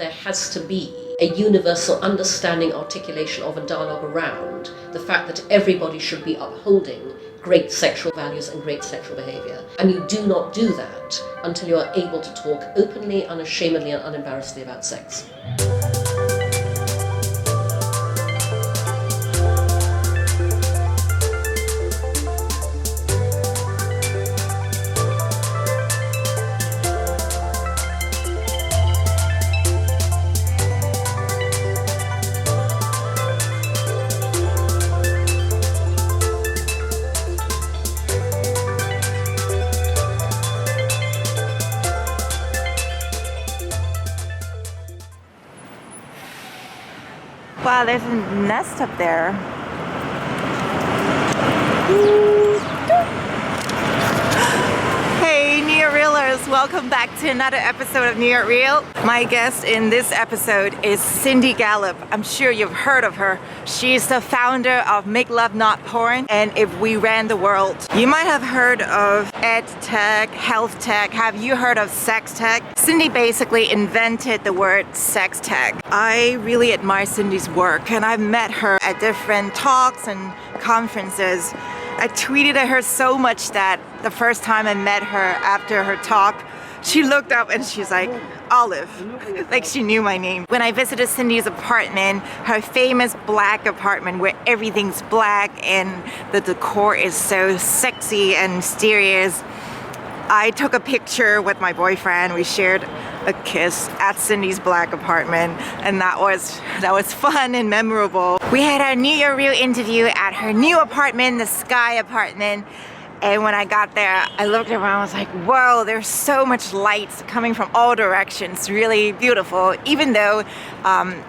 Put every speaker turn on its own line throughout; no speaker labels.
There has to be a universal understanding, articulation of, and dialogue around the fact that everybody should be upholding great sexual values and great sexual behaviour. And you do not do that until you are able to talk openly, unashamedly, and unembarrassedly about sex.
Wow, there's a nest up there. Hey, New York Realers, welcome back to another episode of New York Real. My guest in this episode is Cindy Gallop. I'm sure you've heard of her. She's the founder of MakeLoveNotPorn and IfWeRanTheWorld. You might have heard of EdTech, health tech. Have you heard of sextech? Cindy basically invented the word sextech. I really admire Cindy's work, and I've met her at different talks and conferences. I tweeted at her so much that the first time I met her after her talk, she looked up and she's like, Olive, like she knew my name. When I visited Cindy's apartment, her famous black apartment where everything's black and the decor is so sexy and mysterious, I took a picture with my boyfriend. We shared a kiss at Cindy's black apartment, and that was fun and memorable. We had our New Year Real interview at her new apartment, the Sky apartment. And when I got there, I looked around, I was like, whoa, there's so much light coming from all directions. Really beautiful, even though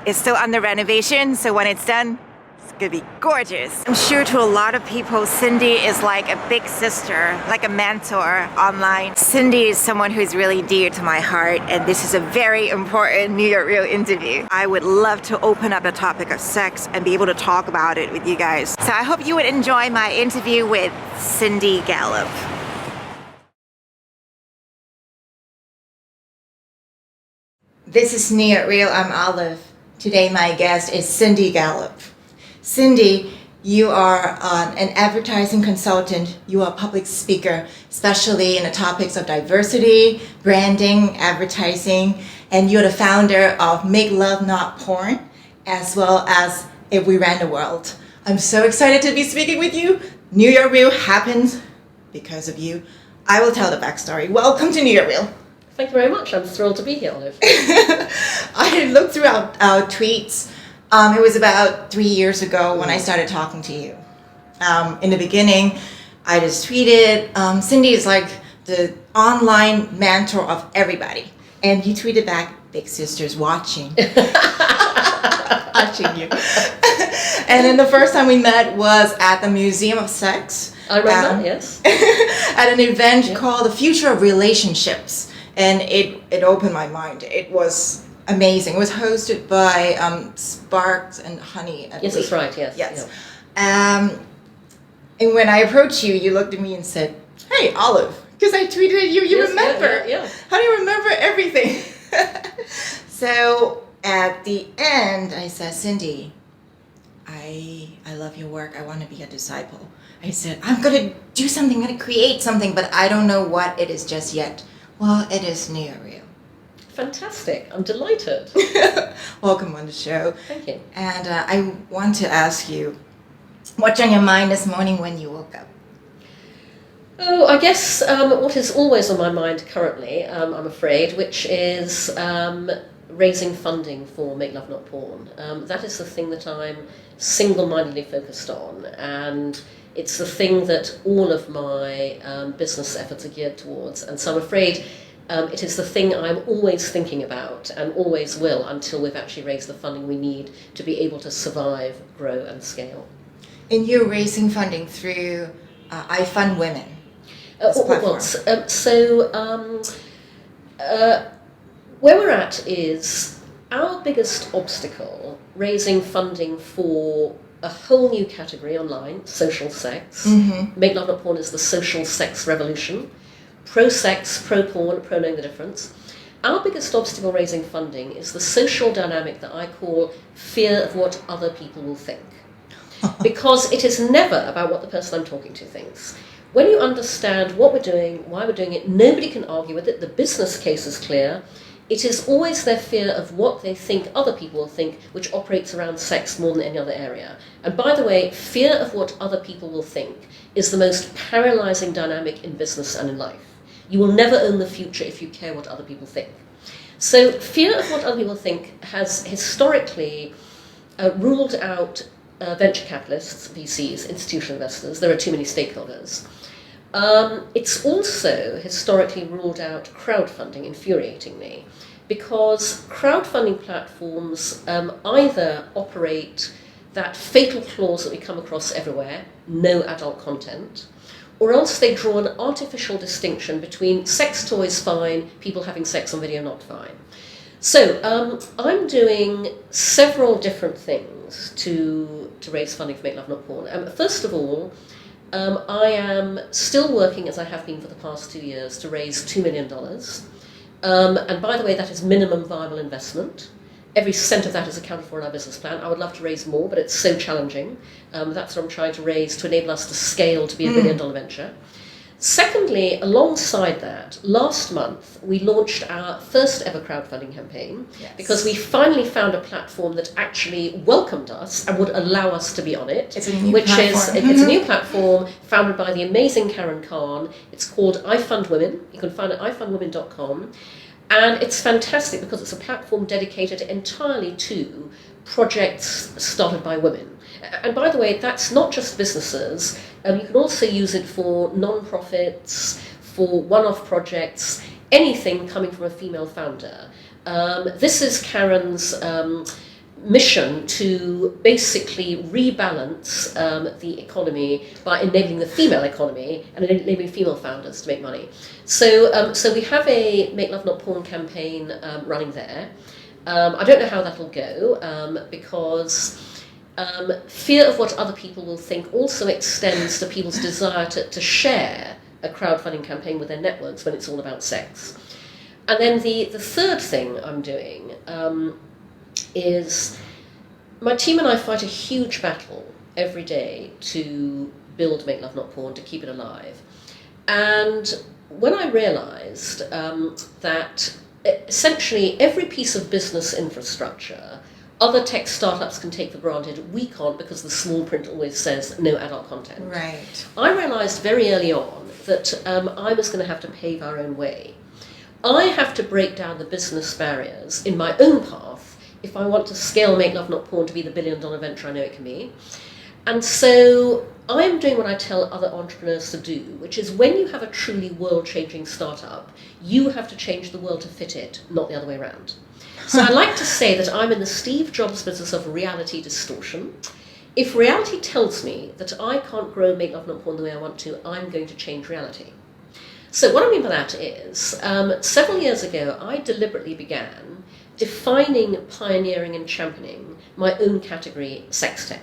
it's still under renovation. So when it's done, it's gonna be gorgeous. I'm sure to a lot of people, Cindy is like a big sister, like a mentor online. Cindy is someone who's really dear to my heart, and this is a very important New York Real interview. I would love to open up the topic of sex and be able to talk about it with you guys. So I hope you would enjoy my interview with Cindy Gallop. This is New York Real. I'm Olive. Today my guest is Cindy Gallop. Cindy, you are an advertising consultant. You are a public speaker, especially in the topics of diversity, branding, advertising, and you're the founder of Make Love Not Porn, as well as If We Ran the World. I'm so excited to be speaking with you. New York Real happens because of you. I will tell the backstory. Welcome to New York Real.
Thank you very much. I'm thrilled to be here, Olive.
I looked through our tweets. It was about 3 years ago when I started talking to you. In the beginning, I just tweeted, Cindy is like the online mentor of everybody. And you tweeted back, big sister's watching. Watching you. And then the first time we met was at the Museum of Sex.
I remember, yes.
At an event called The Future of Relationships. And it opened my mind. It was amazing. It was hosted by Sparks and Honey.
Yes, that's right, yes.
Yes. Yeah. And when I approached you, you looked at me and said, hey, Olive, because I tweeted at you, you remember.
Yeah.
How do you remember everything? So at the end, I said, Cindy, I love your work. I want to be a disciple. I said, I'm going to do something, I'm going to create something, but I don't know what it is just yet. Well, it is New York Real.
Fantastic. I'm delighted.
Welcome on the show.
Thank you.
And I want to ask you, what's on your mind this morning when you woke up?
Oh, I guess what is always on my mind currently, I'm afraid, which is raising funding for Make Love Not Porn. That is the thing that I'm single-mindedly focused on, and it's the thing that all of my business efforts are geared towards. And so I'm afraid it is the thing I'm always thinking about and always will until we've actually raised the funding we need to be able to survive, grow and scale.
And you're raising funding through I Fund Women.
Where we're at is our biggest obstacle, raising funding for a whole new category online, social sex.
Mm-hmm.
Make Love Not Porn is the social sex revolution. Pro-sex, pro-porn, pro-knowing the difference. our biggest obstacle raising funding is the social dynamic that I call fear of what other people will think. Because it is never about what the person I'm talking to thinks. When you understand what we're doing, why we're doing it, nobody can argue with it, the business case is clear. It is always their fear of what they think other people will think, which operates around sex more than any other area. And by the way, fear of what other people will think is the most paralyzing dynamic in business and in life. You will never own the future if you care what other people think. So fear of what other people think has historically ruled out venture capitalists, VCs, institutional investors. There are too many stakeholders. It's also historically ruled out crowdfunding, infuriatingly, because crowdfunding platforms either operate that fatal clause that we come across everywhere, no adult content, or else they draw an artificial distinction between sex toys fine, people having sex on video not fine. So I'm doing several different things to raise funding for Make Love Not Porn. First of all, I am still working, as I have been for the past 2 years, to raise $2 million. And by the way, that is minimum viable investment. Every cent of that is accounted for in our business plan. I would love to raise more, but it's so challenging. That's what I'm trying to raise to enable us to scale to be a $1 billion venture. Secondly, alongside that, last month we launched our first ever crowdfunding campaign because we finally found a platform that actually welcomed us and would allow us to be on it.
It's a new platform.
It's a new platform founded by the amazing Karen Khan. It's called iFundWomen. You can find it at ifundwomen.com. And it's fantastic because it's a platform dedicated entirely to projects started by women. And by the way, that's not just businesses. You can also use it for non-profits, for one-off projects, anything coming from a female founder. This is Karen's mission to basically rebalance the economy by enabling the female economy and enabling female founders to make money. So we have a Make Love Not Porn campaign running there. I don't know how that'll go because fear of what other people will think also extends to people's desire to share a crowdfunding campaign with their networks when it's all about sex. And then the third thing I'm doing is my team and I fight a huge battle every day to build Make Love Not Porn, to keep it alive. And when I realized that essentially every piece of business infrastructure other tech startups can take for granted, we can't because the small print always says no adult content.
Right.
I realized very early on that I was going to have to pave our own way. I have to break down the business barriers in my own path if I want to scale Make Love Not Porn to be the $1 billion venture I know it can be. And so I'm doing what I tell other entrepreneurs to do, which is when you have a truly world-changing startup, you have to change the world to fit it, not the other way around. So I like to say that I'm in the Steve Jobs business of reality distortion. If reality tells me that I can't grow Make Love Not Porn the way I want to, I'm going to change reality. So what I mean by that is, several years ago, I deliberately began defining, pioneering and championing my own category, sex tech.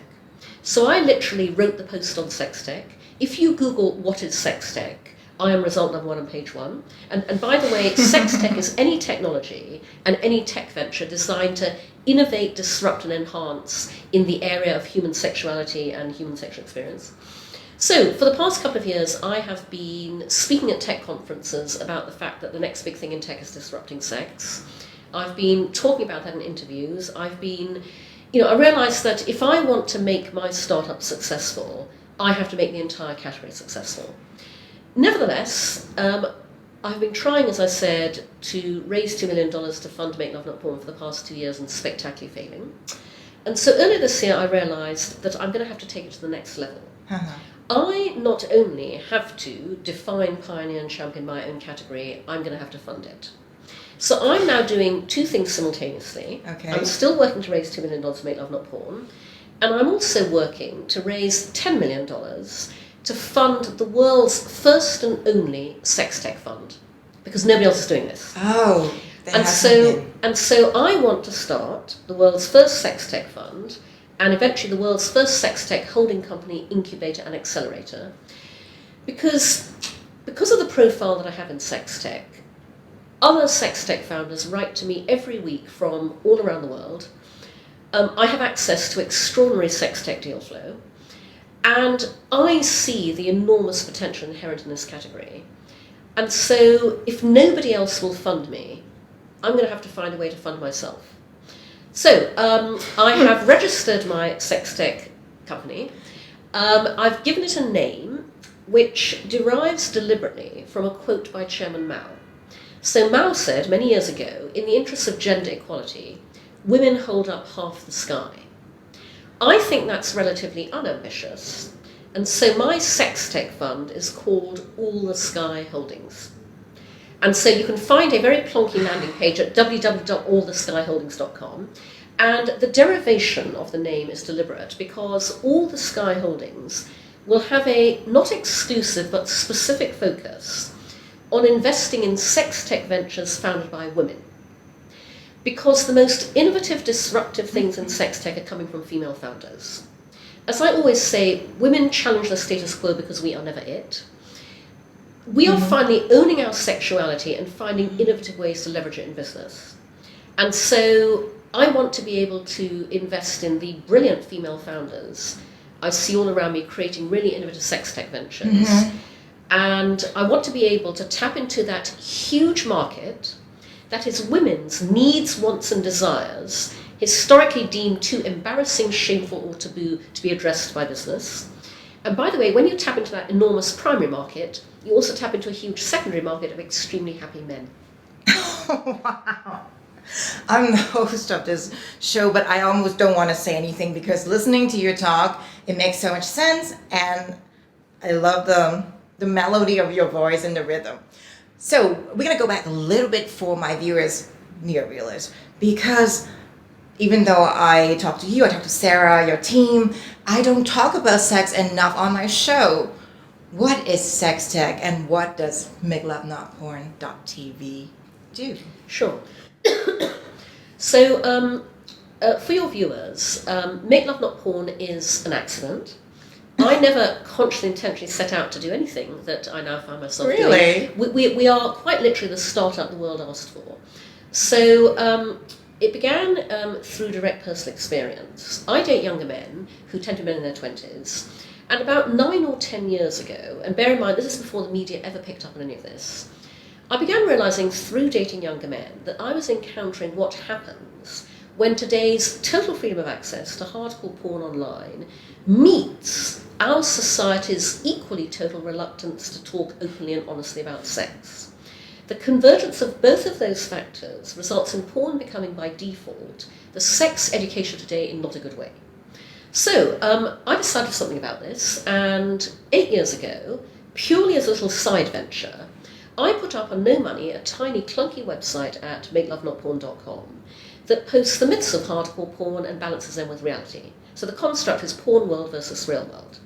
So I literally wrote the post on sex tech. If you Google what is sex tech, I am result number 1 on page 1. And by the way, sex tech is any technology and any tech venture designed to innovate, disrupt and enhance in the area of human sexuality and human sexual experience. So for the past couple of years, I have been speaking at tech conferences about the fact that the next big thing in tech is disrupting sex. I've been talking about that in interviews. I realized that if I want to make my startup successful, I have to make the entire category successful. Nevertheless, I've been trying, as I said, to raise $2 million to fund Make Love Not Porn for the past 2 years and spectacularly failing. And so earlier this year, I realized that I'm going to have to take it to the next level. I not only have to define, pioneer and champion my own category, I'm going to have to fund it. So I'm now doing 2 things simultaneously.
Okay.
I'm still working to raise $2 million to Make Love Not Porn. And I'm also working to raise $10 million to fund the world's first and only sex tech fund. Because nobody else is doing this.
Oh,
and so I want to start the world's first sex tech fund and eventually the world's first sex tech holding company, incubator and accelerator. Because of the profile that I have in sex tech, Other sex tech founders write to me every week from all around the world. I have access to extraordinary sex tech deal flow, and I see the enormous potential inherent in this category. And so if nobody else will fund me, I'm going to have to find a way to fund myself. So I have registered my sex tech company. I've given it a name which derives deliberately from a quote by Chairman Mao. So Mao said many years ago, in the interests of gender equality, women hold up half the sky. I think that's relatively unambitious, and so my sex tech fund is called All the Sky Holdings. And so you can find a very plonky landing page at www.alltheskyholdings.com, and the derivation of the name is deliberate because All the Sky Holdings will have a not exclusive but specific focus on investing in sex tech ventures founded by women. Because the most innovative, disruptive things in sex tech are coming from female founders. As I always say, women challenge the status quo because we are never it. We are finally owning our sexuality and finding innovative ways to leverage it in business. And so I want to be able to invest in the brilliant female founders I see all around me creating really innovative sex tech ventures. And I want to be able to tap into that huge market that is women's needs, wants and desires, historically deemed too embarrassing, shameful or taboo to be addressed by business. And by the way, when you tap into that enormous primary market, you also tap into a huge secondary market of extremely happy men.
Wow. I'm the host of this show, but I almost don't want to say anything because listening to your talk, it makes so much sense, and I love the melody of your voice and the rhythm. So we're going to go back a little bit for my viewers, neo-reelers, because even though I talk to you, I talk to Sarah, your team, I don't talk about sex enough on my show. What is sex tech and what does MakeLoveNotPorn.tv do?
Sure. So for your viewers, Make Love Not Porn is an accident. I never consciously, intentionally set out to do anything that I now find myself doing. We are quite literally the startup the world asked for. So it began through direct personal experience. I date younger men who tend to be men in their 20s. And about 9 or 10 years ago, and bear in mind this is before the media ever picked up on any of this, I began realizing through dating younger men that I was encountering what happens when today's total freedom of access to hardcore porn online meets our society's equally total reluctance to talk openly and honestly about sex. The convergence of both of those factors results in porn becoming by default the sex education today in not a good way. So I decided something about this, and 8 years ago, purely as a little side venture, I put up on no money a tiny clunky website at MakeLoveNotPorn.com that posts the myths of hardcore porn and balances them with reality. So the construct is porn world versus real world.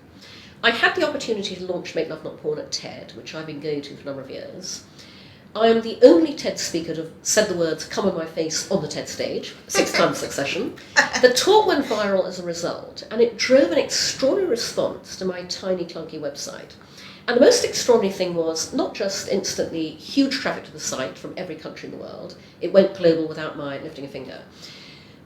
I had the opportunity to launch Make Love Not Porn at TED, which I've been going to for a number of years. I am the only TED speaker to have said the words "come on my face" on the TED stage, 6 times succession. The talk went viral as a result, and it drove an extraordinary response to my tiny clunky website. And the most extraordinary thing was not just instantly huge traffic to the site from every country in the world. It went global without my lifting a finger.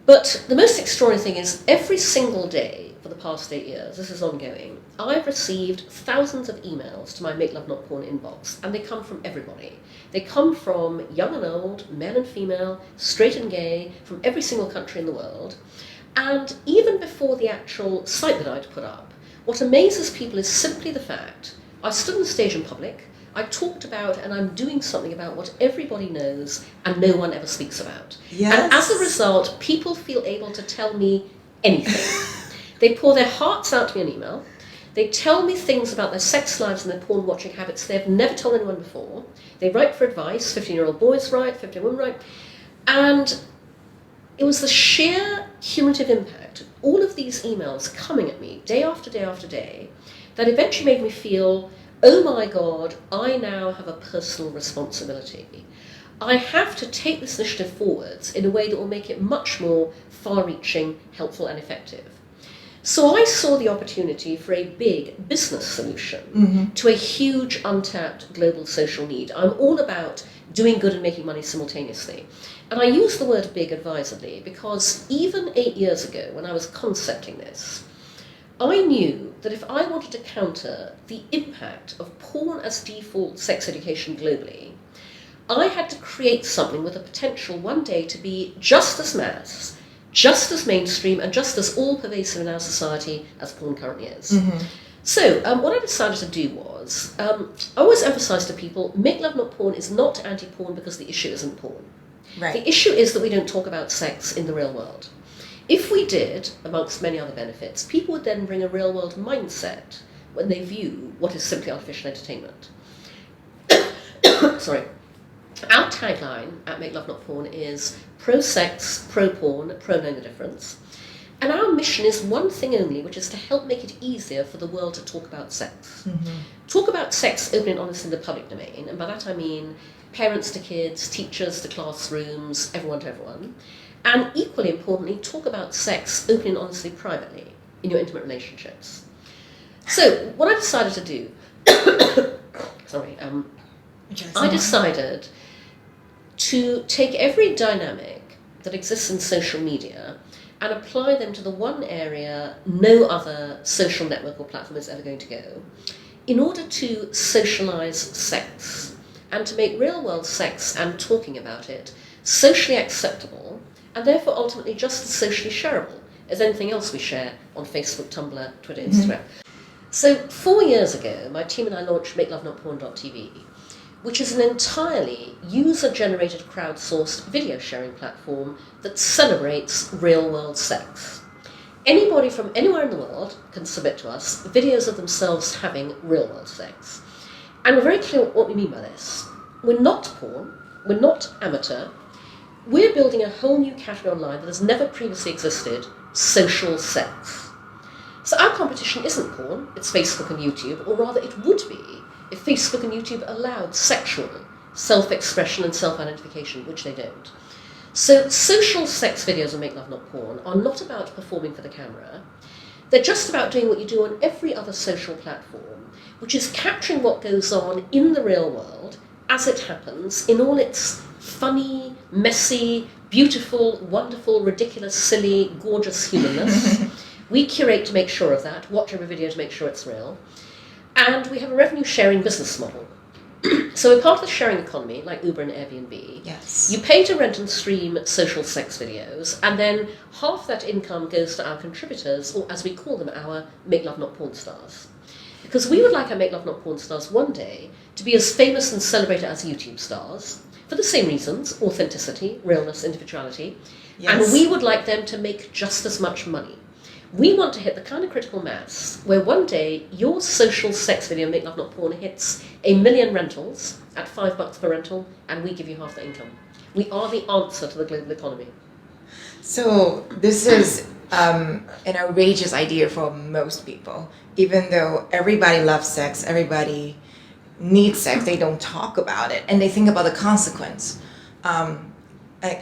But the most extraordinary thing is every single day for the past 8 years, this is ongoing, I've received thousands of emails to my Make Love Not Porn inbox, and they come from everybody. They come from young and old, male and female, straight and gay, from every single country in the world. And even before the actual site that I'd put up, what amazes people is simply the fact I stood on the stage in public, I talked about and I'm doing something about what everybody knows and no one ever speaks about.
Yes.
And as a result, people feel able to tell me anything. They pour their hearts out to me in email. They tell me things about their sex lives and their porn watching habits they've never told anyone before. They write for advice, 15-year-old boys write, 15-year-old women write. And it was the sheer cumulative impact of all of these emails coming at me day after day after day that eventually made me feel, oh my God, I now have a personal responsibility. I have to take this initiative forwards in a way that will make it much more far-reaching, helpful and effective. So I saw the opportunity for a big business solution to a huge untapped global social need. I'm all about doing good and making money simultaneously. And I use the word big advisedly because even 8 years ago, when I was concepting this, I knew that if I wanted to counter the impact of porn as default sex education globally, I had to create something with the potential one day to be just as mass, just as mainstream, and just as all-pervasive in our society as porn currently is. Mm-hmm. So what I decided to do was, I always emphasize to people, Make Love Not Porn is not anti-porn because the issue isn't porn.
Right.
The issue is that we don't talk about sex in the real world. If we did, amongst many other benefits, people would then bring a real-world mindset when they view what is simply artificial entertainment. Sorry. Our tagline at Make Love Not Porn is pro-sex, pro-porn, pro-knowing the difference. And our mission is one thing only, which is to help make it easier for the world to talk about sex. Mm-hmm. Talk about sex open and honest in the public domain, and by that I mean parents to kids, teachers to classrooms, everyone to everyone. And equally importantly, talk about sex openly and honestly privately in your intimate relationships. So what I decided to do, I decided to take every dynamic that exists in social media and apply them to the one area no other social network or platform is ever going to go, in order to socialize sex and to make real-world sex and talking about it socially acceptable and therefore ultimately just as socially shareable as anything else we share on Facebook, Tumblr, Twitter, Instagram. So 4 years ago, my team and I launched MakeLoveNotPorn.tv, which is an entirely user-generated, crowdsourced video sharing platform that celebrates real-world sex. Anybody from anywhere in the world can submit to us videos of themselves having real-world sex. And we're very clear what we mean by this. We're not porn, we're not amateur, we're building a whole new category online that has never previously existed, social sex. So our competition isn't porn, it's Facebook and YouTube, or rather it would be if Facebook and YouTube allowed sexual self-expression and self-identification, which they don't. So social sex videos on Make Love Not Porn are not about performing for the camera. They're just about doing what you do on every other social platform, which is capturing what goes on in the real world as it happens in all its funny, messy, beautiful, wonderful, ridiculous, silly, gorgeous humanness. We curate to make sure of that, watch every video to make sure it's real. And we have a revenue-sharing business model. So we're part of the sharing economy, like Uber and Airbnb.
Yes.
You pay to rent and stream social sex videos, and then half that income goes to our contributors, or as we call them, our Make Love Not Porn stars. Because we would like our Make Love Not Porn stars one day to be as famous and celebrated as YouTube stars, for the same reasons, authenticity, realness, individuality. Yes. And we would like them to make just as much money. We want to hit the kind of critical mass where one day your social sex video, Make Love Not Porn, hits 1 million rentals at $5 per rental, and we give you half the income. We are the answer to the global economy.
So this is an outrageous idea for most people. Even though everybody loves sex, everybody needs sex, they don't talk about it, and they think about the consequence.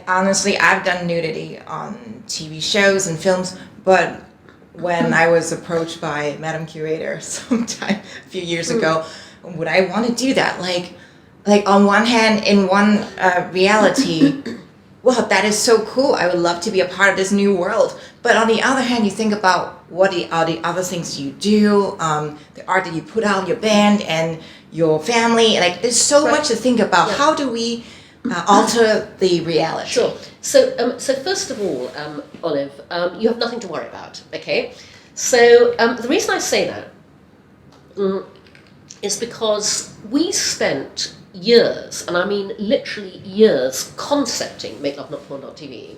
Honestly, I've done nudity on TV shows and films, but when I was approached by Madam Curator sometime a few years ago, would I want to do that? Like on one hand, in one reality, well, that is so cool. I would love to be a part of this new world. But on the other hand, you think about what are the other things you do, the art that you put out, your band and your family. Like, there's so much to think about. Yeah. How do we alter the reality?
Sure. So first of all, Olive, you have nothing to worry about, okay? So the reason I say that is because we spent years, and I mean literally years, concepting MakeLoveNotPorn.tv,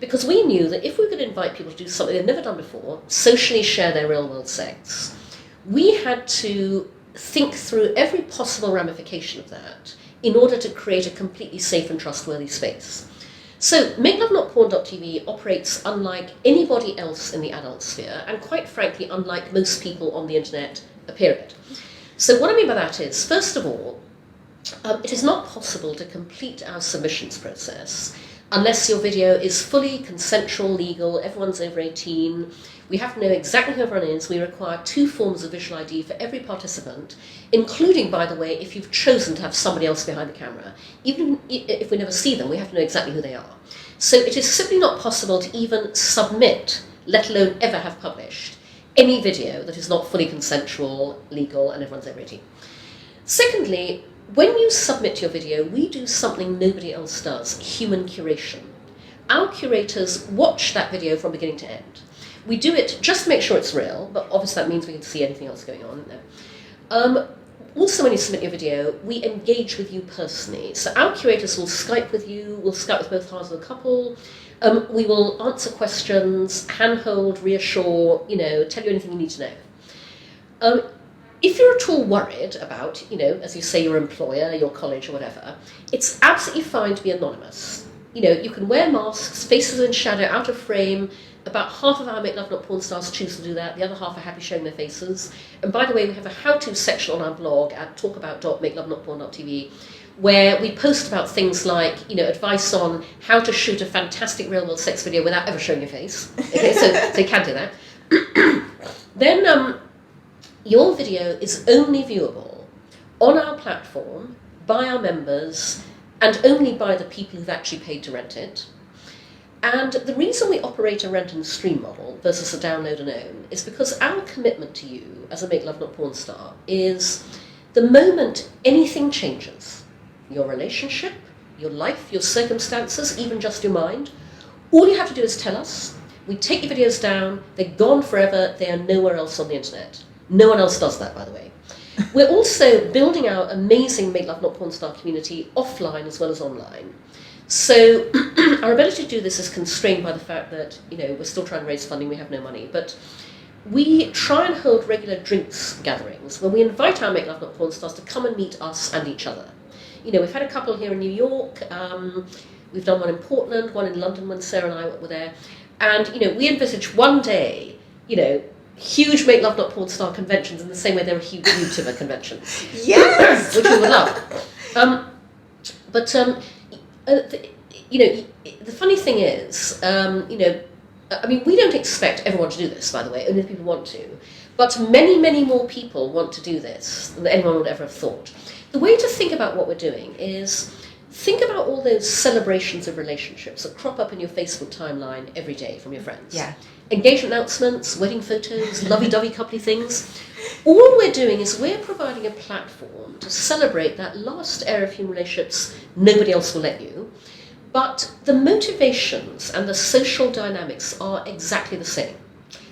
because we knew that if we could invite people to do something they'd never done before, socially share their real-world sex, we had to think through every possible ramification of that in order to create a completely safe and trustworthy space. So MakeLoveNotPorn.tv operates unlike anybody else in the adult sphere, and quite frankly, unlike most people on the internet, period. So what I mean by that is, first of all, it is not possible to complete our submissions process unless your video is fully consensual, legal, everyone's over 18. We have to know exactly who everyone is. We require 2 forms of visual ID for every participant, including, by the way, if you've chosen to have somebody else behind the camera. Even if we never see them, we have to know exactly who they are. So it is simply not possible to even submit, let alone ever have published, any video that is not fully consensual, legal, and everyone's over 18. Secondly, when you submit your video, we do something nobody else does, human curation. Our curators watch that video from beginning to end. We do it just to make sure it's real, but obviously that means we can see anything else going on there. Also, when you submit your video, we engage with you personally. So our curators will Skype with you, we'll Skype with both halves of the couple, we will answer questions, handhold, reassure, tell you anything you need to know. If you're at all worried about, as you say, your employer, your college, or whatever, it's absolutely fine to be anonymous. You can wear masks, faces in shadow, out of frame. About half of our Make Love Not Porn stars choose to do that. The other half are happy showing their faces. And by the way, we have a how-to section on our blog at talkabout.makelovenotporn.tv, where we post about things like, advice on how to shoot a fantastic real-world sex video without ever showing your face. Okay, so you can do that. Then your video is only viewable on our platform by our members and only by the people who've actually paid to rent it. And the reason we operate a rent and stream model versus a download and own is because our commitment to you as a Make Love Not Porn star is the moment anything changes, your relationship, your life, your circumstances, even just your mind, all you have to do is tell us. We take your videos down, they're gone forever, they are nowhere else on the internet. No one else does that, by the way. We're also building our amazing Make Love Not Porn star community offline as well as online. So our ability to do this is constrained by the fact that, we're still trying to raise funding, we have no money. But we try and hold regular drinks gatherings where we invite our Make Love Not Porn stars to come and meet us and each other. We've had a couple here in New York, we've done one in Portland, one in London when Sarah and I were there. And, we envisage one day, huge Make Love Not Porn star conventions in the same way there are huge YouTuber conventions.
Yes!
Which we would love. The funny thing is, we don't expect everyone to do this, by the way, only if people want to. But many, many more people want to do this than anyone would ever have thought. The way to think about what we're doing is think about all those celebrations of relationships that crop up in your Facebook timeline every day from your friends.
Yeah.
Engagement announcements, wedding photos, lovey-dovey coupley things. All we're doing is we're providing a platform to celebrate that last era of human relationships nobody else will let you. But the motivations and the social dynamics are exactly the same.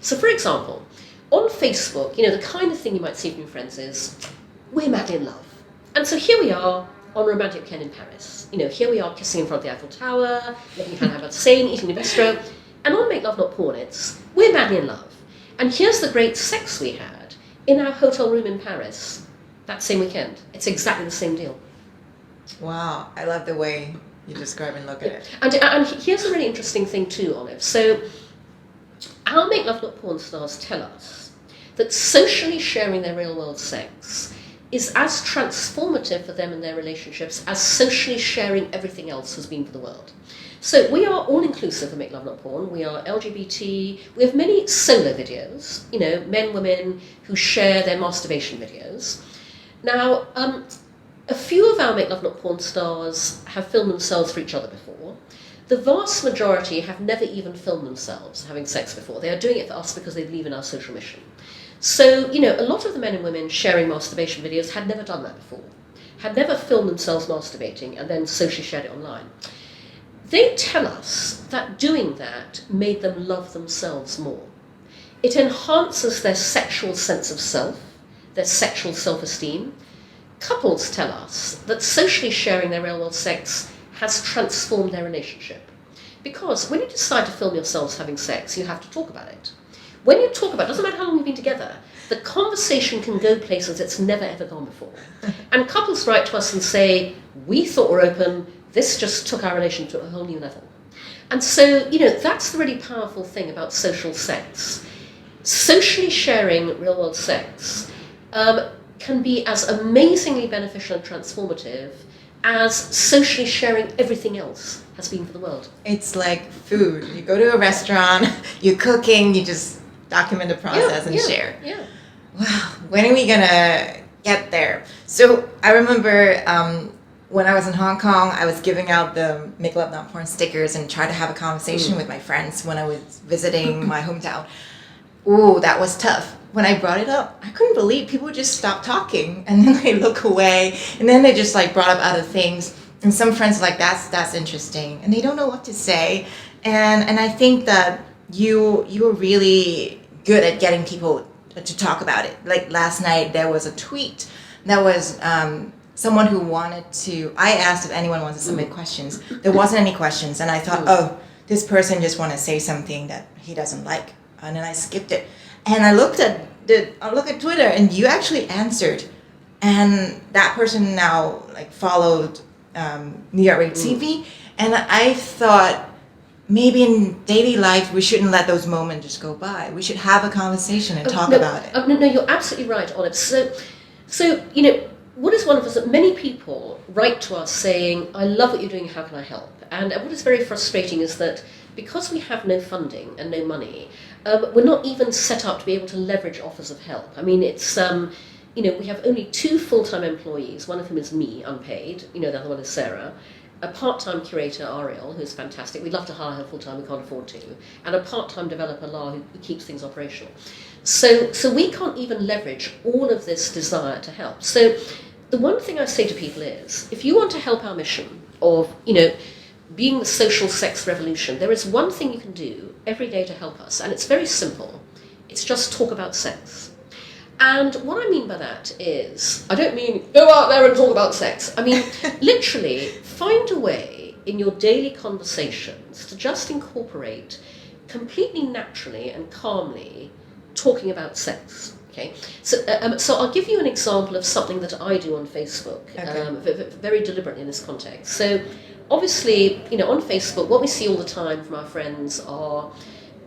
So for example, on Facebook, the kind of thing you might see from your friends is, we're madly in love. And so here we are on a romantic weekend in Paris. Here we are kissing in front of the Eiffel Tower, looking kind of about Seine, eating a bistro. And on Make Love Not Porn, it's, we're madly in love. And here's the great sex we had in our hotel room in Paris that same weekend. It's exactly the same deal.
Wow, I love the way you describe and look at it.
And here's a really interesting thing too, Olive. So our Make Love Not Porn stars tell us that socially sharing their real-world sex is as transformative for them and their relationships as socially sharing everything else has been for the world. So we are all-inclusive for Make Love Not Porn. We are LGBT. We have many solo videos, men, women who share their masturbation videos. Now, a few of our Make Love Not Porn stars have filmed themselves for each other before. The vast majority have never even filmed themselves having sex before. They are doing it for us because they believe in our social mission. So, a lot of the men and women sharing masturbation videos had never done that before, had never filmed themselves masturbating and then socially shared it online. They tell us that doing that made them love themselves more. It enhances their sexual sense of self, their sexual self-esteem. Couples tell us that socially sharing their real-world sex has transformed their relationship. Because when you decide to film yourselves having sex, you have to talk about it. When you talk about it, doesn't matter how long you've been together, the conversation can go places it's never ever gone before. And couples write to us and say, we thought we're open, this just took our relation to a whole new level. And so, that's the really powerful thing about social sex. Socially sharing real-world sex can be as amazingly beneficial and transformative as socially sharing everything else has been for the world.
It's like food. You go to a restaurant, you're cooking, you just document the process and share.
Yeah.
Wow, when are we gonna get there? So I remember when I was in Hong Kong, I was giving out the Make Love Not Porn stickers and tried to have a conversation with my friends when I was visiting my hometown. Ooh, that was tough. When I brought it up, I couldn't believe people just stopped talking and then they look away and then they just like brought up other things. And some friends are like, that's interesting, and they don't know what to say. And I think that you were really good at getting people to talk about it. Like last night, there was a tweet that was someone who wanted to. I asked if anyone wants to submit questions. There wasn't any questions, and I thought, oh, this person just want to say something that he doesn't like, and then I skipped it. And I looked at Twitter, and you actually answered, and that person now like followed New York Rate TV, and I thought maybe in daily life we shouldn't let those moments just go by. We should have a conversation and talk about it.
No, you're absolutely right, Olive. So what is wonderful is that many people write to us saying, "I love what you're doing. How can I help?" And what is very frustrating is that because we have no funding and no money, we're not even set up to be able to leverage offers of help. I mean, it's we have only 2 full-time employees. One of whom is me, unpaid. The other one is Sarah. A part-time curator, Ariel, who's fantastic. We'd love to hire her full-time, we can't afford to. And a part-time developer, La, who keeps things operational. So we can't even leverage all of this desire to help. So the one thing I say to people is, if you want to help our mission of, being the social sex revolution, there is one thing you can do every day to help us, and it's very simple. It's just talk about sex. And what I mean by that is, I don't mean go out there and talk about sex. I mean, literally, find a way in your daily conversations to just incorporate completely naturally and calmly talking about sex. Okay, so I'll give you an example of something that I do on Facebook, very deliberately in this context. So obviously, on Facebook, what we see all the time from our friends are,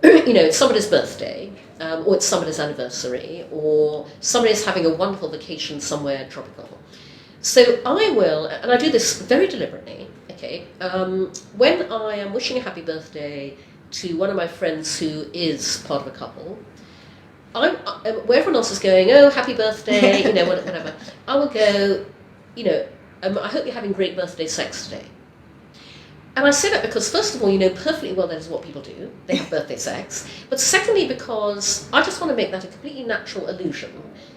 it's somebody's birthday, or it's somebody's anniversary, or somebody's having a wonderful vacation somewhere tropical. So I will, and I do this very deliberately, when I am wishing a happy birthday to one of my friends who is part of a couple, where everyone else is going, oh, happy birthday, whatever, I will go, I hope you're having great birthday sex today. And I say that because, first of all, you know perfectly well that is what people do. They have birthday sex. But secondly, because I just want to make that a completely natural illusion.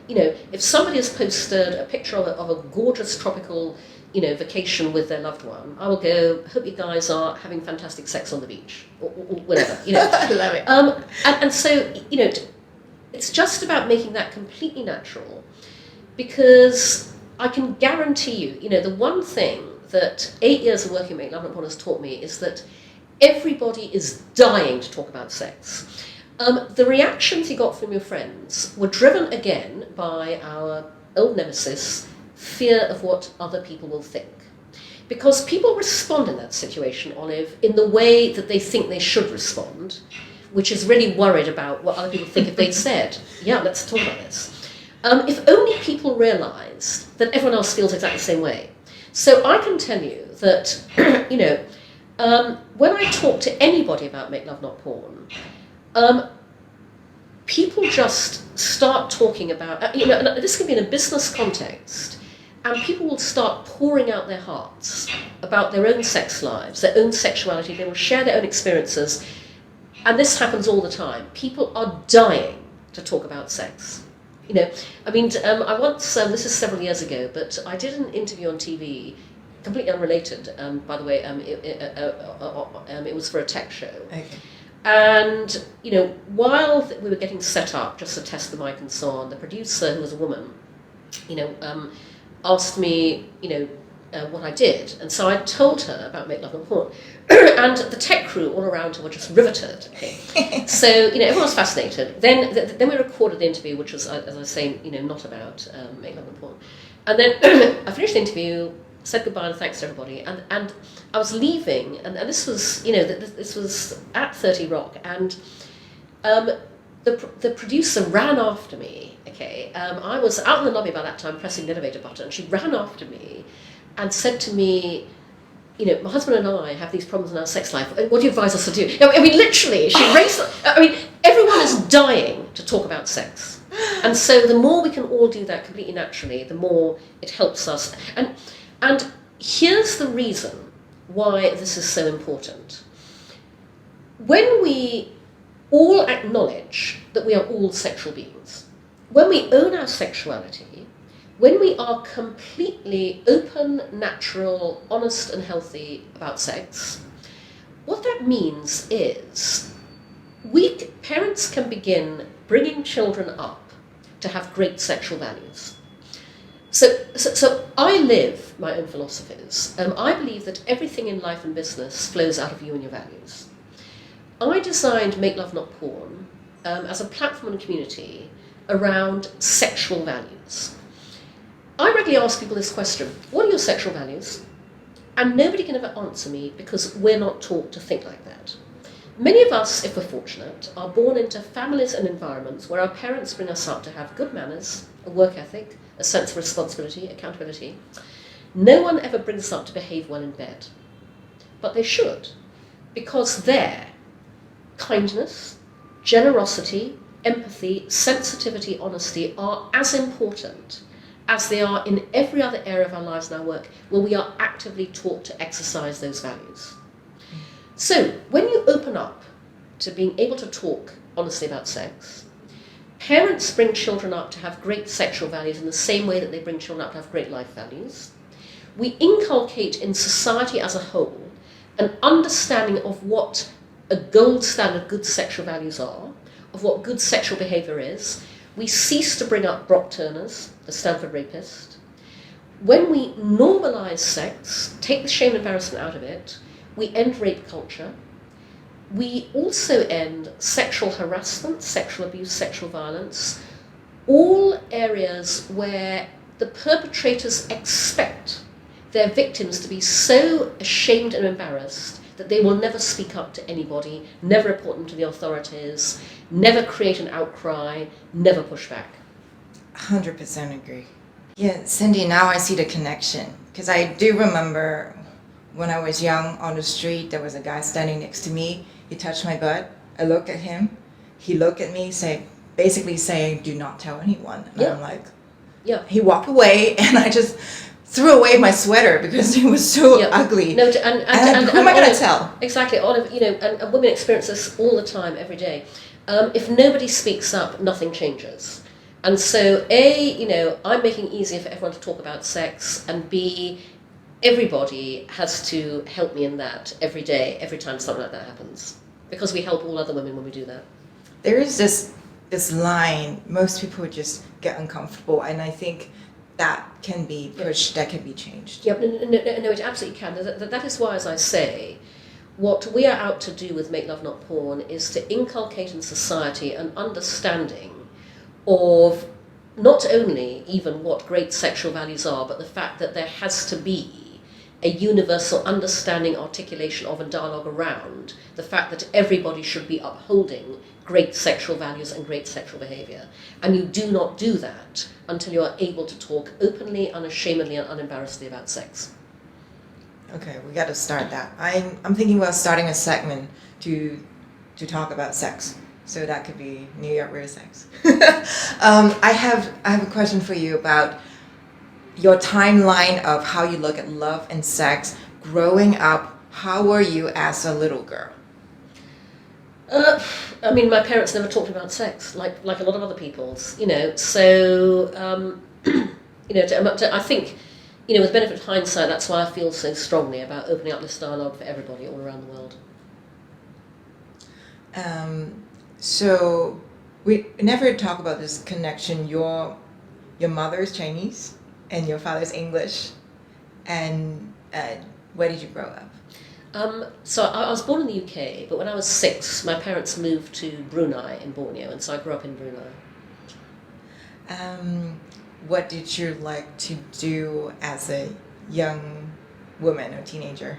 If somebody has posted a picture of a gorgeous tropical, vacation with their loved one, I will go, hope you guys are having fantastic sex on the beach, or whatever,
I love it.
And so, it's just about making that completely natural, because I can guarantee you, the one thing that 8 years of working Make Love Not Porn has taught me is that everybody is dying to talk about sex. The reactions you got from your friends were driven again by our old nemesis, fear of what other people will think. Because people respond in that situation, Olive, in the way that they think they should respond, which is really worried about what other people think if they'd said, yeah, let's talk about this. If only people realised that everyone else feels exactly the same way. So I can tell you that, when I talk to anybody about Make Love Not Porn, people just start talking about, this can be in a business context, and people will start pouring out their hearts about their own sex lives, their own sexuality. They will share their own experiences, and this happens all the time. People are dying to talk about sex. I once, this is several years ago, but I did an interview on TV, completely unrelated, by the way, it was for a tech show.
Okay.
And, while we were getting set up, just to test the mic and so on, the producer, who was a woman, asked me, what I did. And so I told her about Make Love Not Porn. And the tech crew all around her were just riveted. Okay. So, everyone was fascinated. Then we recorded the interview, which was, as I was saying, not about Make Love Not Porn. And then I finished the interview, said goodbye and thanks to everybody. And I was leaving, and this was, this was at 30 Rock, and the producer ran after me. I was out in the lobby by that time pressing the elevator button, and she ran after me. and said to me, my husband and I have these problems in our sex life. What do you advise us to do? I mean, literally, she raised. Everyone is dying to talk about sex, and so the more we can all do that completely naturally, the more it helps us. And here's the reason why this is so important. When we all acknowledge that we are all sexual beings, when we own our sexuality, when we are completely open, natural, honest and healthy about sex, what that means is parents can begin bringing children up to have great sexual values. So I live my own philosophies. I believe that everything in life and business flows out of you and your values. I designed Make Love Not Porn as a platform and community around sexual values. I regularly ask people this question: what are your sexual values? And nobody can ever answer me because we're not taught to think like that. Many of us, if we're fortunate, are born into families and environments where our parents bring us up to have good manners, a work ethic, a sense of responsibility, accountability. No one ever brings us up to behave well in bed. But they should, because there, kindness, generosity, empathy, sensitivity, honesty are as important as they are in every other area of our lives and our work, where we are actively taught to exercise those values. So, when you open up to being able to talk honestly about sex, parents bring children up to have great sexual values in the same way that they bring children up to have great life values. We inculcate in society as a whole an understanding of what a gold standard good sexual values are, of what good sexual behaviour is. We cease to bring up Brock Turners, the Stanford rapist. When we normalise sex, take the shame and embarrassment out of it, we end rape culture. We also end sexual harassment, sexual abuse, sexual violence, all areas where the perpetrators expect their victims to be so ashamed and embarrassed that they will never speak up to anybody, never report them to the authorities, never create an outcry, never push back.
100% agree. Yeah, Cindy, now I see the connection. Because I do remember when I was young on the street, there was a guy standing next to me. He touched my butt. I looked at him. He looked at me, basically saying, "Do not tell anyone." And
Yeah.
I'm like,
yeah.
He walked away, and I just threw away my sweater because it was so ugly.
No,
and who am I going to tell?
Exactly. And women experience this all the time, every day. If nobody speaks up, nothing changes. And so, I'm making it easier for everyone to talk about sex, and B, everybody has to help me in that every day, every time something like that happens. Because we help all other women when we do that.
There is this line, most people just get uncomfortable, and I think that can be pushed, that can be changed.
Yeah, no, it absolutely can. That is why, as I say, what we are out to do with Make Love Not Porn is to inculcate in society an understanding of not only even what great sexual values are, but the fact that there has to be a universal understanding, articulation of, and dialogue around the fact that everybody should be upholding great sexual values and great sexual behaviour. And you do not do that until you are able to talk openly, unashamedly, and unembarrassedly about sex.
Okay, we got to start that. I'm thinking about starting a segment to talk about sex. So that could be New York Real Sex. I have a question for you about your timeline of how you look at love and sex growing up. How were you as a little girl?
My parents never talked about sex, like a lot of other people's, So, I think, with benefit of hindsight, that's why I feel so strongly about opening up this dialogue for everybody all around the world.
So we never talk about this connection. Your mother is Chinese and your father is English. And where did you grow up?
So I was born in the UK, but when I was 6, my parents moved to Brunei in Borneo, and so I grew up in Brunei.
What did you like to do as a young woman or teenager?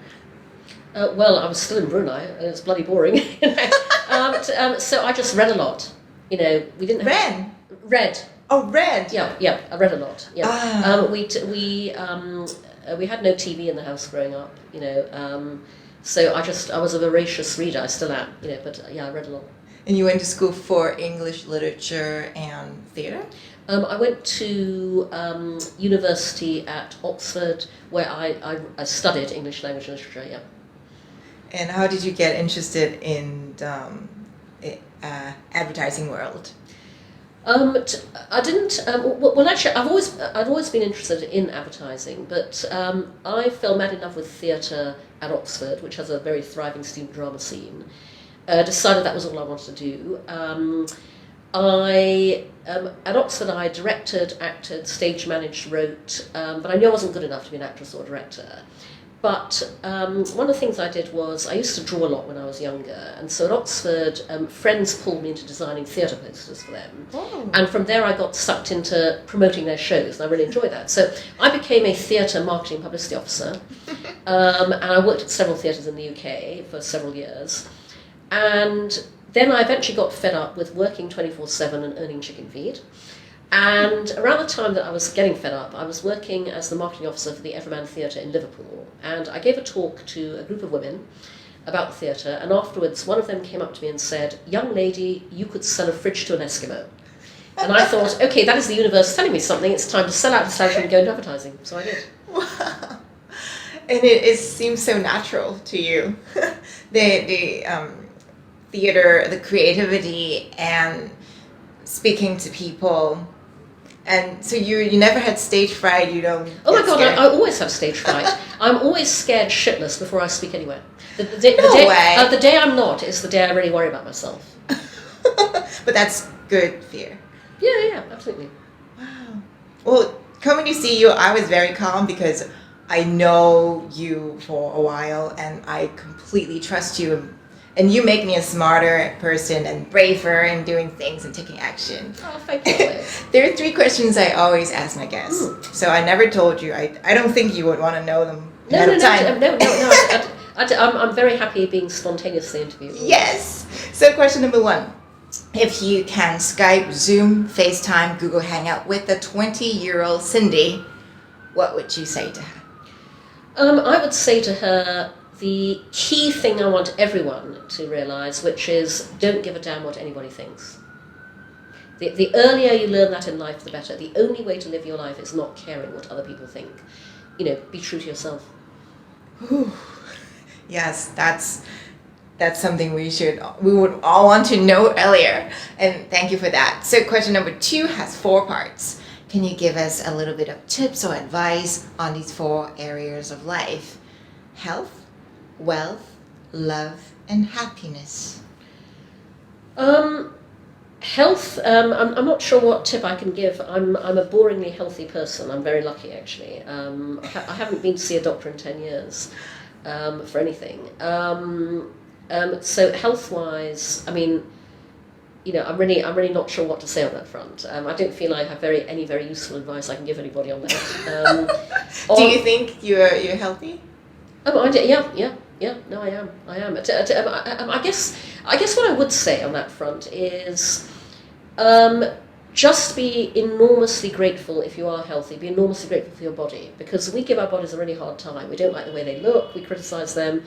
Well, I was still in Brunei, and it was bloody boring. So I just read a lot. We didn't have... Read.
Oh, read.
Yeah, I read a lot. Yeah. we had no TV in the house growing up, you know. So I was a voracious reader. I still am, you know. But yeah, I read a lot.
And you went to school for English literature and theatre?
I went to university at Oxford, where I studied English language and literature. Yeah.
And how did you get interested in advertising world?
I didn't. Well, actually, I'd always been interested in advertising, but I fell mad in love with theatre at Oxford, which has a very thriving student drama scene. Decided that was all I wanted to do. At Oxford, I directed, acted, stage managed, wrote, but I knew I wasn't good enough to be an actress or a director. But one of the things I did was I used to draw a lot when I was younger, and so at Oxford, friends pulled me into designing theatre posters for them.
Oh.
And from there I got sucked into promoting their shows, and I really enjoyed that. So I became a theatre marketing publicity officer, and I worked at several theatres in the UK for several years. And then I eventually got fed up with working 24/7 and earning chicken feed. And around the time that I was getting fed up, I was working as the marketing officer for the Everyman Theatre in Liverpool. And I gave a talk to a group of women about the theatre. And afterwards, one of them came up to me and said, "Young lady, you could sell a fridge to an Eskimo." And I thought, okay, that is the universe telling me something. It's time to sell out the establishment and go into advertising. So I did.
Wow. And it seems so natural to you. the theatre, the creativity, and speaking to people. And so you never had stage fright, you don't...
Oh my God, I always have stage fright. I'm always scared shitless before I speak anywhere. The day I'm not is the day I really worry about myself.
But that's good fear.
Yeah, absolutely.
Wow. Well, coming to see you, I was very calm because I know you for a while and I completely trust you. And you make me a smarter person and braver in doing things and taking action.
Oh, thank you.
There are 3 questions I always ask my guests. So I never told you. I don't think you would want to know them.
No. I'm very happy being spontaneously interviewed.
Yes. So question number 1. If you can Skype, Zoom, FaceTime, Google Hangout with a 20-year-old Cindy, what would you say to her?
I would say to her the key thing I want everyone to realise, which is don't give a damn what anybody thinks. The earlier you learn that in life, the better. The only way to live your life is not caring what other people think. You know, be true to yourself.
Whew. Yes, that's something we would all want to know earlier. And thank you for that. So question number 2 has 4 parts. Can you give us a little bit of tips or advice on these 4 areas of life? Health, wealth, love, and happiness.
Health, I'm not sure what tip I can give. I'm a boringly healthy person. I'm very lucky, actually. I haven't been to see a doctor in 10 years for anything. So health-wise, I mean, you know, I'm really not sure what to say on that front. I don't feel I have any very useful advice I can give anybody on that.
Do you think you're healthy?
Yeah. No, I am. I guess what I would say on that front is, just be enormously grateful if you are healthy. Be enormously grateful for your body, because we give our bodies a really hard time. We don't like the way they look. We criticise them.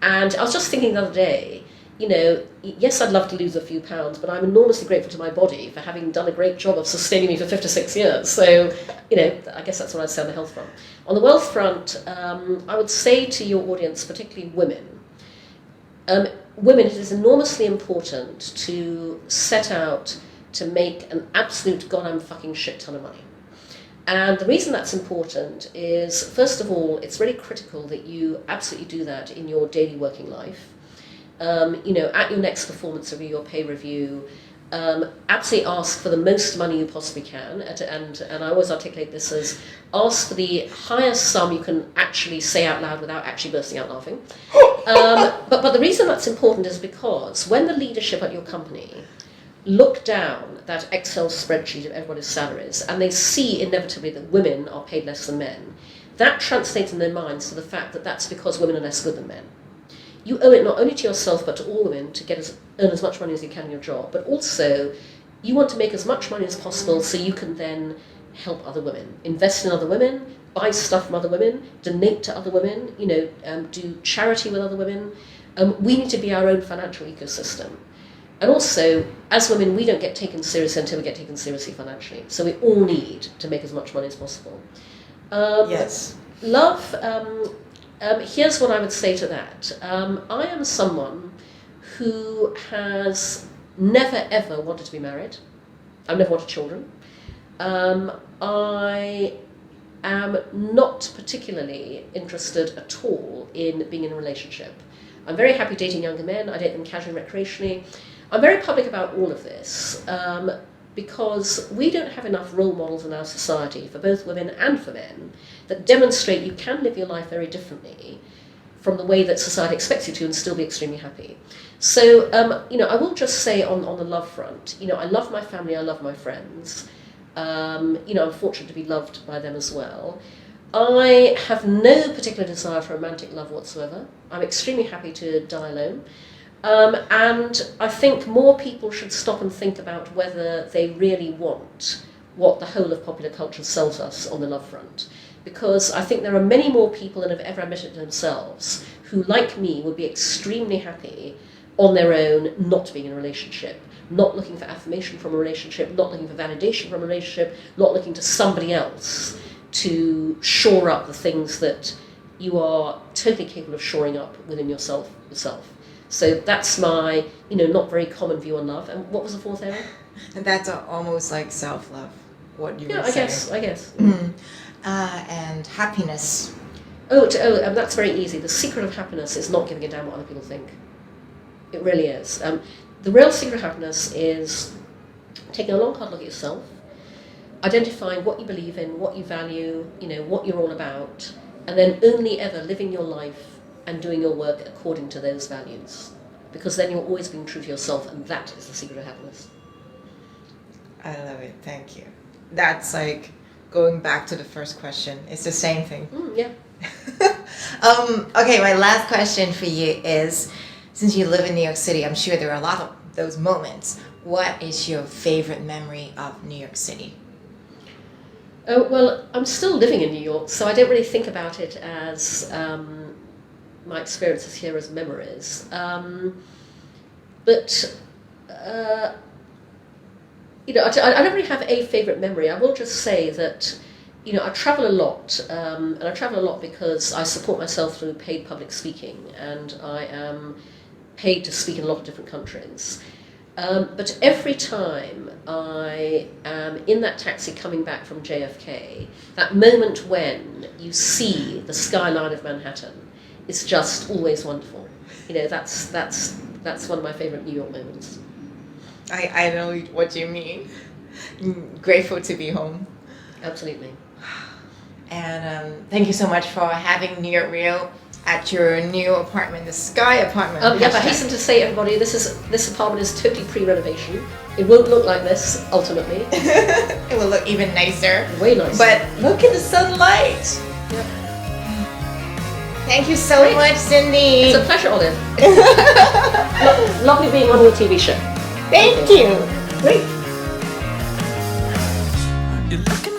And I was just thinking the other day, you know, yes, I'd love to lose a few pounds, but I'm enormously grateful to my body for having done a great job of sustaining me for 56 years. So, you know, I guess that's what I'd say on the health front. On the wealth front, I would say to your audience, particularly women, it is enormously important to set out to make an absolute goddamn fucking shit ton of money. And the reason that's important is, first of all, it's really critical that you absolutely do that in your daily working life. You know, at your next performance review, your pay review, absolutely ask for the most money you possibly can, and I always articulate this as ask for the highest sum you can actually say out loud without actually bursting out laughing. But the reason that's important is because when the leadership at your company look down that Excel spreadsheet of everybody's salaries and they see inevitably that women are paid less than men, that translates in their minds to the fact that that's because women are less good than men. You owe it not only to yourself but to all women to earn as much money as you can in your job, but also you want to make as much money as possible so you can then help other women, invest in other women, buy stuff from other women, donate to other women, do charity with other women. We need to be our own financial ecosystem. And also, as women, we don't get taken seriously until we get taken seriously financially. So we all need to make as much money as possible.
Yes.
Love, here's what I would say to that. I am someone who has never ever wanted to be married. I've never wanted children. I am not particularly interested at all in being in a relationship. I'm very happy dating younger men. I date them casually, recreationally. I'm very public about all of this because we don't have enough role models in our society, for both women and for men, that demonstrate you can live your life very differently from the way that society expects you to and still be extremely happy. So, I will just say on the love front, I love my family, I love my friends. I'm fortunate to be loved by them as well. I have no particular desire for romantic love whatsoever. I'm extremely happy to die alone. And I think more people should stop and think about whether they really want what the whole of popular culture sells us on the love front. Because I think there are many more people than have ever admitted to themselves who, like me, would be extremely happy on their own, not being in a relationship, not looking for affirmation from a relationship, not looking for validation from a relationship, not looking to somebody else to shore up the things that you are totally capable of shoring up within yourself. So that's my, not very common view on love. And what was the fourth area?
And that's almost like self-love, what you were saying.
I guess.
And happiness.
That's very easy. The secret of happiness is not giving a damn what other people think. It really is. The real secret of happiness is taking a long, hard look at yourself, identifying what you believe in, what you value, what you're all about, and then only ever living your life and doing your work according to those values. Because then you're always being true to yourself, and that is the secret of happiness.
I love it. Thank you. That's like going back to the first question. It's the same thing.
Yeah.
Okay, my last question for you is, since you live in New York City, I'm sure there are a lot of those moments. What is your favorite memory of New York City?
Oh, well, I'm still living in New York, so I don't really think about it as my experiences here as memories. I don't really have a favourite memory. I will just say that, I travel a lot, and I travel a lot because I support myself through paid public speaking, and I am paid to speak in a lot of different countries. But every time I am in that taxi coming back from JFK, that moment when you see the skyline of Manhattan, it's just always wonderful. That's one of my favourite New York moments.
I know what you mean. Grateful to be home.
Absolutely.
And thank you so much for having New York Real at your new apartment, the Sky apartment.
I hasten to say, everybody, this apartment is totally pre-renovation. It won't look like this, ultimately.
It will look even nicer.
Way nicer.
But look at the sunlight.
Yep.
Thank you so much, Cindy.
It's a pleasure, Olive. Lovely being on your TV show.
Thank you.
Great.
You're looking